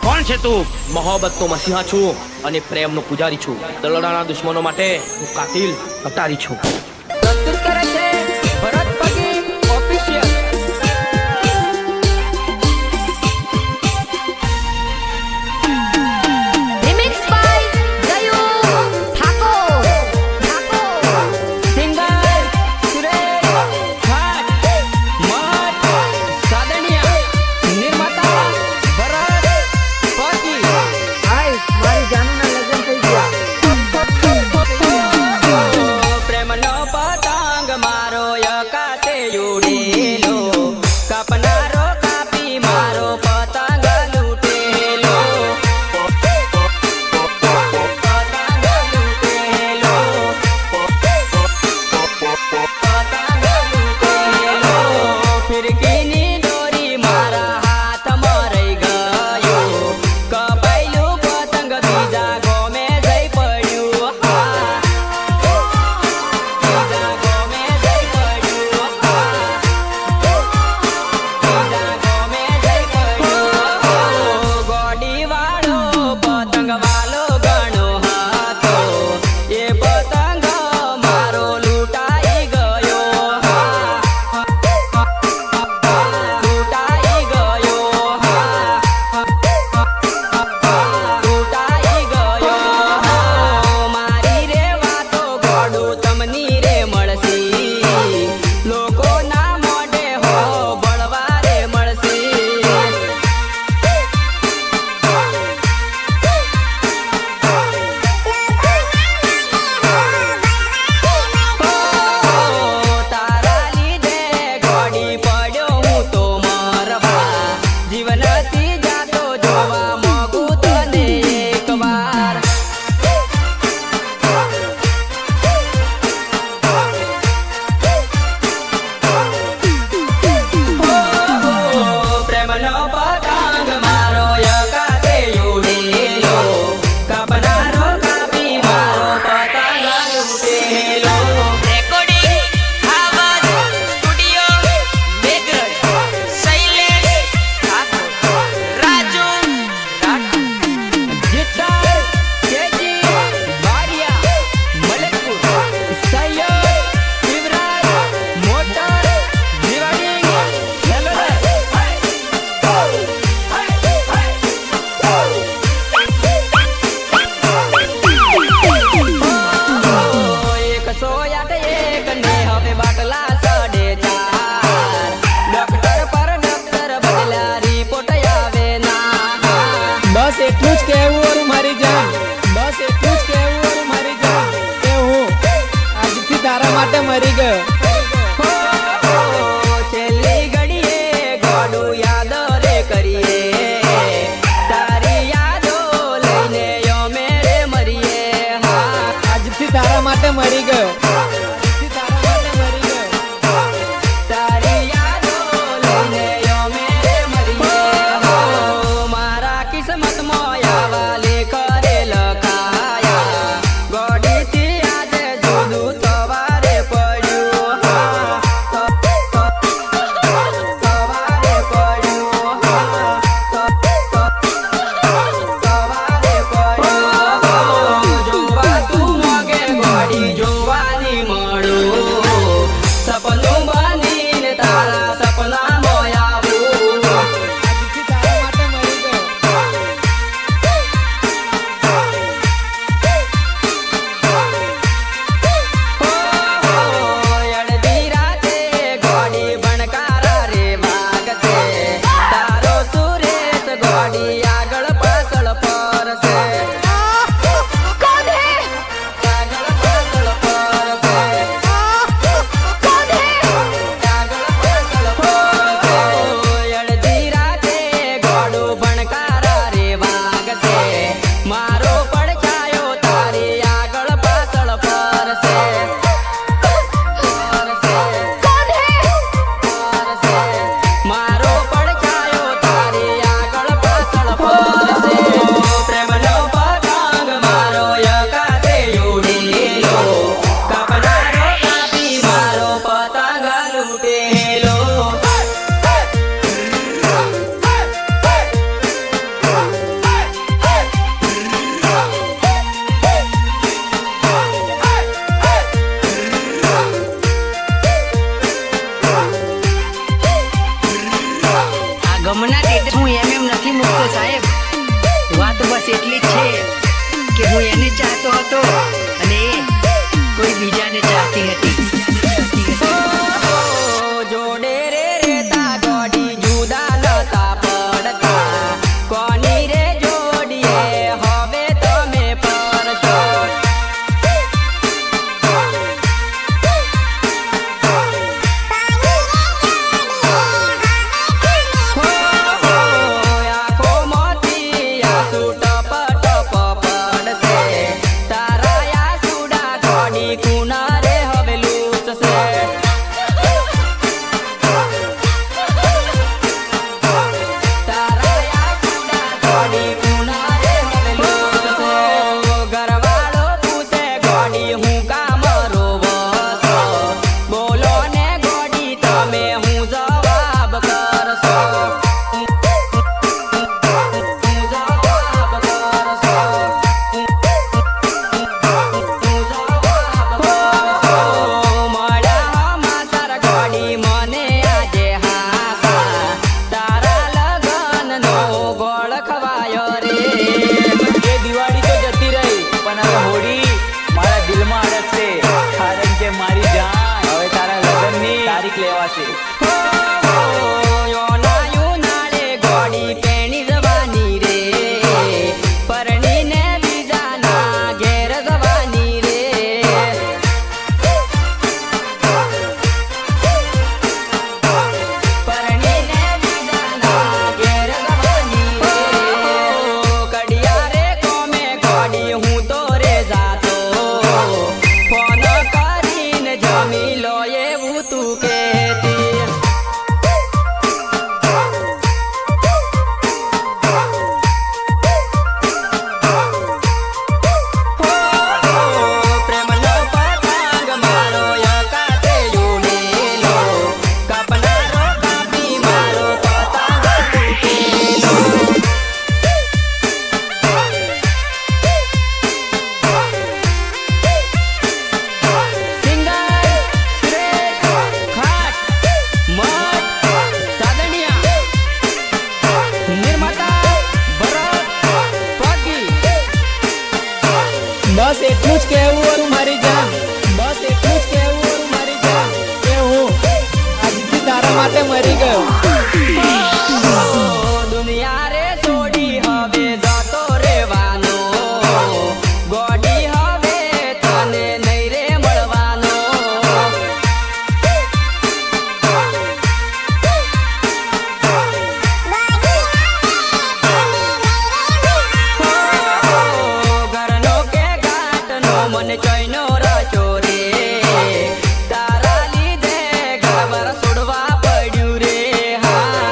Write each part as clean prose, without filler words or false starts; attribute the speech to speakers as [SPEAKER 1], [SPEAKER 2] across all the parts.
[SPEAKER 1] કોણ છે તું? મોહબ્બતનો મસીહા છું અને પ્રેમનો પૂજારી છું. દલડાના દુશ્મનો માટે હું કાતિલ કટારી છું.
[SPEAKER 2] પ્રસ્તુત કરે છે Bharat Pagi official.
[SPEAKER 3] Remix by Jayu Thakur.
[SPEAKER 2] Singer Suresh ખાટ મત સાદણિયા. નિર્માતા ભરત પગી.
[SPEAKER 4] હાય મારી જાનુના લગ્ન થઈ ગયા.
[SPEAKER 2] પ્રેમનો
[SPEAKER 4] હમણાં તે હું એમ નથી મૂકતો સાહેબ. વાત બસ એટલી જ છે કે હું એને ચાહતો હતો અને એ કોઈ બીજાને ચાહતી હતી.
[SPEAKER 2] જોડે રે રેતા ગોડી જુદા નતા પડતા કોની રે જોડીએ હવે તમે પરશો. આંખો મોતી આંસુ ટપ ટપ પડશે તારા આંસુડા ગોડી કુના રે હવે લૂછશે. ઘરવાળો પૂછે ગોડી હું કામ રોવશો બોલો ને ગોડી તમે હું જવાબ કરશો. હું જવાબ કરશો. મળ્યા હમાસર ગોડી મને આજે હાસા તારા લગનનો ગોળ ખવાયો રે.
[SPEAKER 5] એ દિવાળી તો જતી રહી પણ હવે હોળી મારા દિલમાં અડકશે કારણ કે મારી જાન હવે તારા લગ્નની તારીખ લેવાશે.
[SPEAKER 2] નાળે ગોડી પેણી જવાની રે પરણીને બીજાના ઘેર જવાની રે. પરણીને બીજાના ઘેર જવાની રે. કડિયા રે કોમે ગોડી હું તો રે જાતો ફોન કરીને જમી લો એવું તું કહેતી. પ્રેમનો પતંગ મારો યકાતે ઉડેલો કાપનારો કાપી મારો પતંગ તૂટેલો. સિંગર સુરેશ ખાટ મઠ સાદણિયા નિર્માતા ભરત પગી.
[SPEAKER 5] બસ એટલું જ કહેવું હતું મારી જાન, બસ એટલું જ કહેવું હતું મારી જાન કે હું આજથી તારા માટે મરી ગયો.
[SPEAKER 2] દુનિયા રે છોડી હવે જતો રેવાનો ગોડી હવે તને નહીં રે મળવાનો. ઘરનો કે ઘાટનો મને ચોઈનો રાખ્યો રે તારા લીધે ઘર છોડવા પડ્યું રે. હા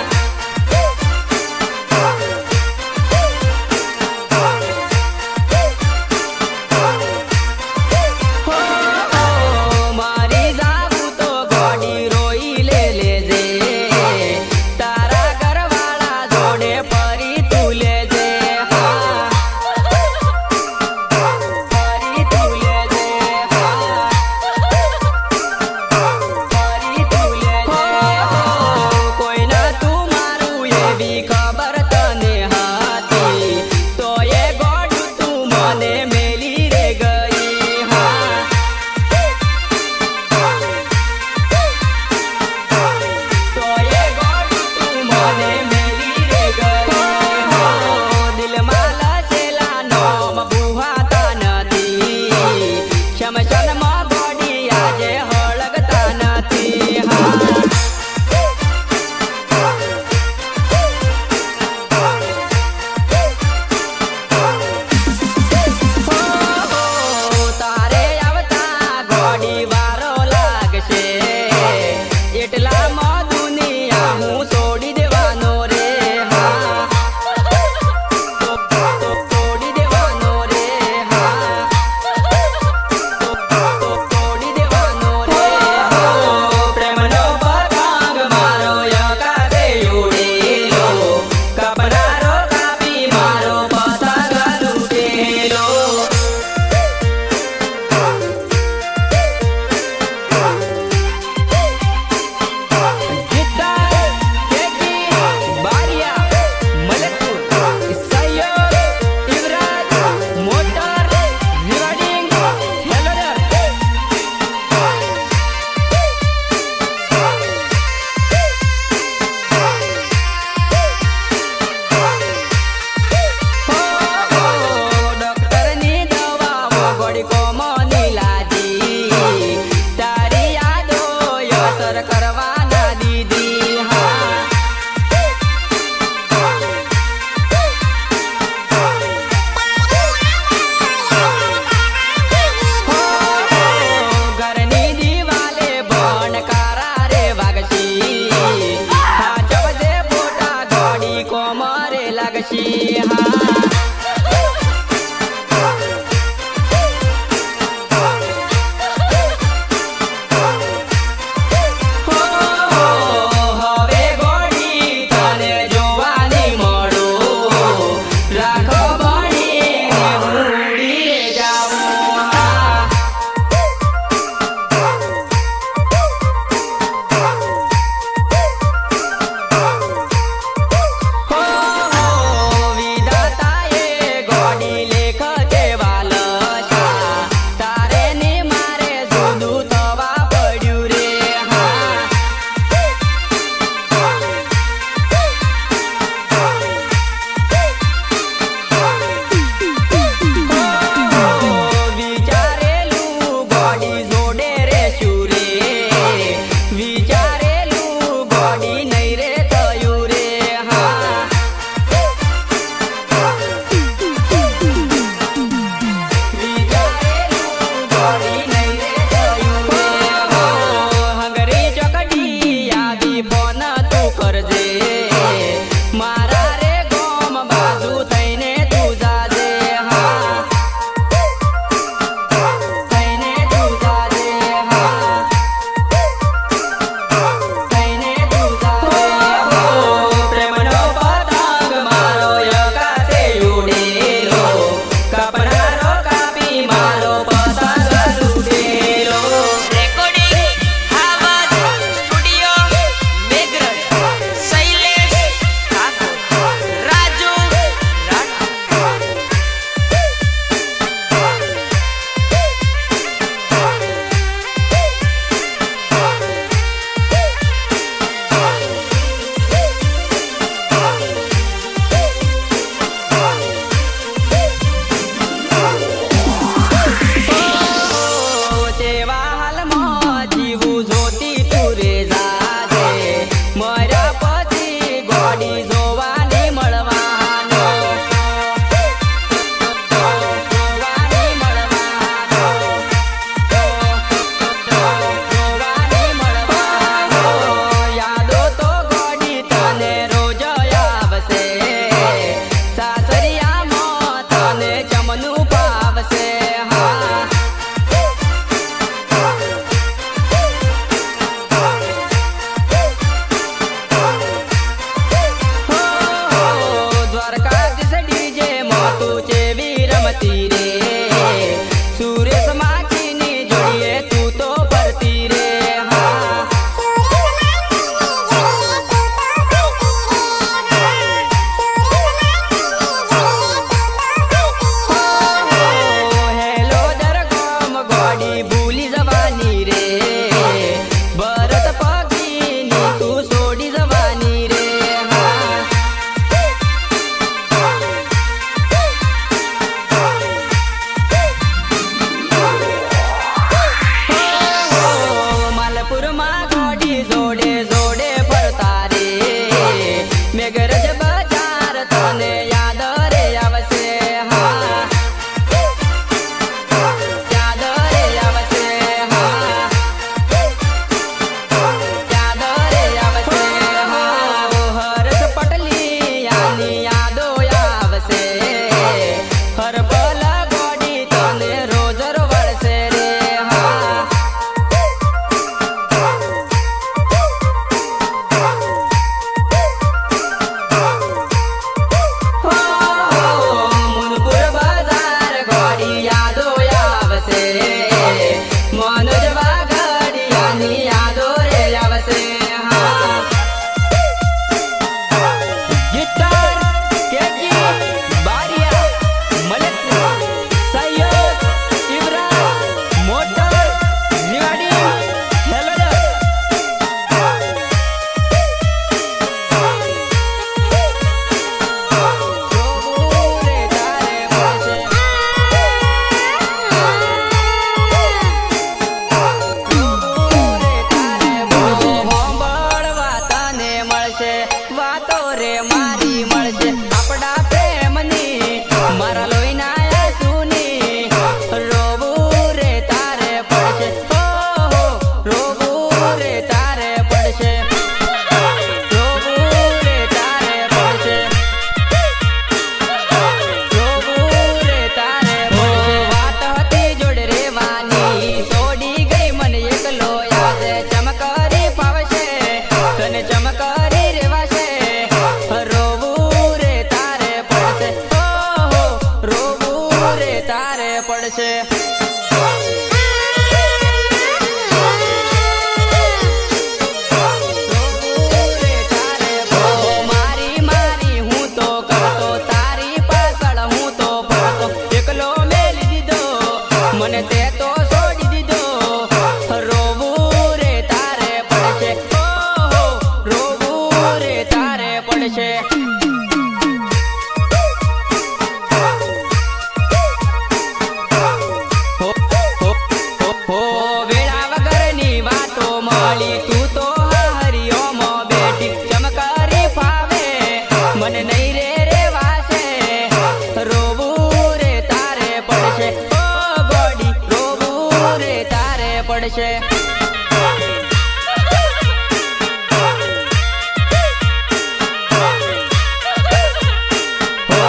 [SPEAKER 2] પડતી રે સુરેશ માખીની જોડીએ તું તો ફરતી રે હા હેલો દરગામ ગોડી ભૂલી જવાની રે ભરત પગીની તું છોડી જવાની રે હા માલપુરમાં ગોડી જોડે જોડે ફરતા રે મેઘરજ બજાર તને યાદ રે આવશે હા યાદ રે આવશે હા યાદ રે આવશે હા ઓ હર્ષ પટલી આની યાદો આવશે હર પલ ગોડી તને રોજ વળશે રે હા મુનપુર બજાર ગોડી યાદો આવશે મનોજ વાઘડિયાની યાદો રે આવશે હા ગીતકાર કેજી બારિયા મલક સૈયદ ઇબ્રાહિમ મોટર રીવાડી હેલર રે તારે પડશે રે તારે હોંભળવા તને મળશે વાતો રે મારી મળશે આપડા પ્રેમની મારા લોહીના આંસુની રોવું રે તારે પડશે ઓહો રોવું રે તારે પડશે રોવું રે તારે પડશે રોવું રે તારે પડશે વાત હતી જોડે રેવાની છોડી ગઈ મને એકલો યાદ ચમકરી ફાવશે તને ચમકરી રેવાશે રોવું રે તારે પડશે ઓહો રોવું રે તારે પડશે મારી મારી હું તો કરતો તારી પાછળ હું તો ફરતો એકલો મેલી દીધો મને તે તો છોડી દીધો રોવું રે તારે પડશે ઓહો રોવું રે તારે પડશે હો વેળા વગરની વાતો મળી તું તો હરિઓમ બેઠી ચમકારી ફાવે મને નહીં રે રેવાશે રોવું રે તારે પડશે ઓ ગોડી રોવું રે તારે પડશે ઓ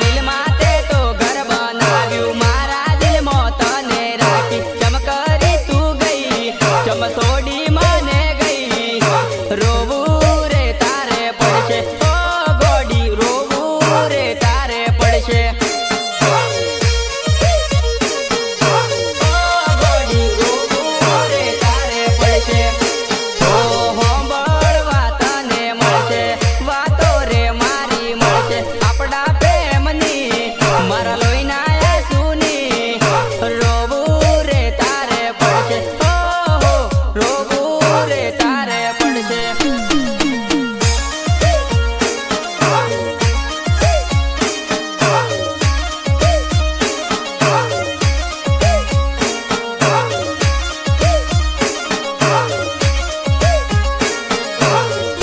[SPEAKER 2] દિલમાં તે તો ઘર બનાવ્યું મારા દિલમાં તને રાખી ચમકરી તું ગઈ ચમસોડી મને ગઈ રોવું રે તારે પડશે ઓ ગોડી રોવું રે તારે પડશે ઓ ગોડી રોવું રે તારે પડશે ઓ હોંભળવા તને મળશે વાતો રે મારી મળશે આપડા પ્રેમની મારા લોહીના આંસુની રોવું રે તારે પડશે ઓહો રોવું રે તારે પડશે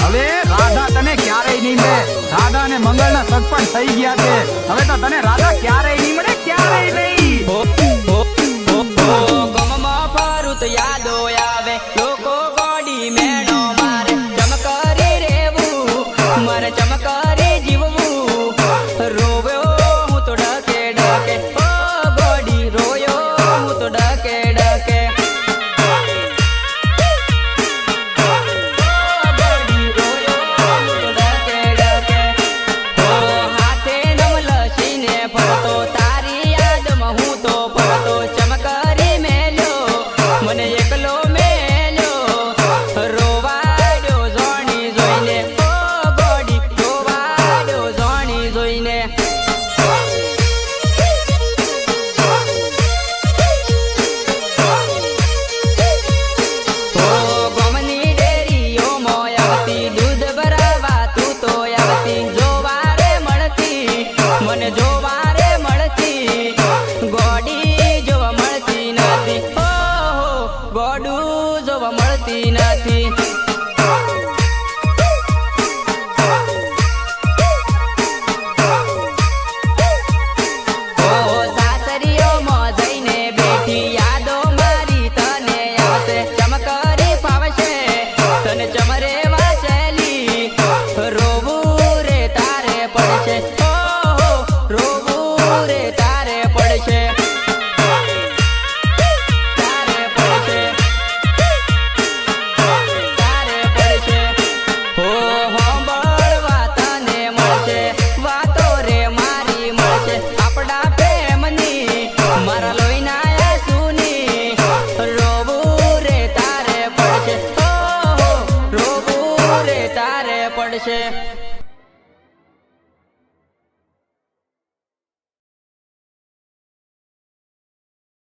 [SPEAKER 6] હવે રાધા તને ક્યારેય નહીં મળે રાધા અને મંગળના સગ પણ થઈ ગયા છે હવે તો તને રાધા ક્યારેય નહીં મળે ક્યારેય નહીં
[SPEAKER 2] ગમમાં ફરું તો યાદો આવે લોકો ગોડી મેણો મારે ચમકરી રેવું મારે ચમકરી જીવવું રોવ્યો હું તો ડકે ડકે ઓ ગોડી રોયો હું તો ડકે ડકે હાથે નમ લસીને ફરતો તારી યાદ પડશે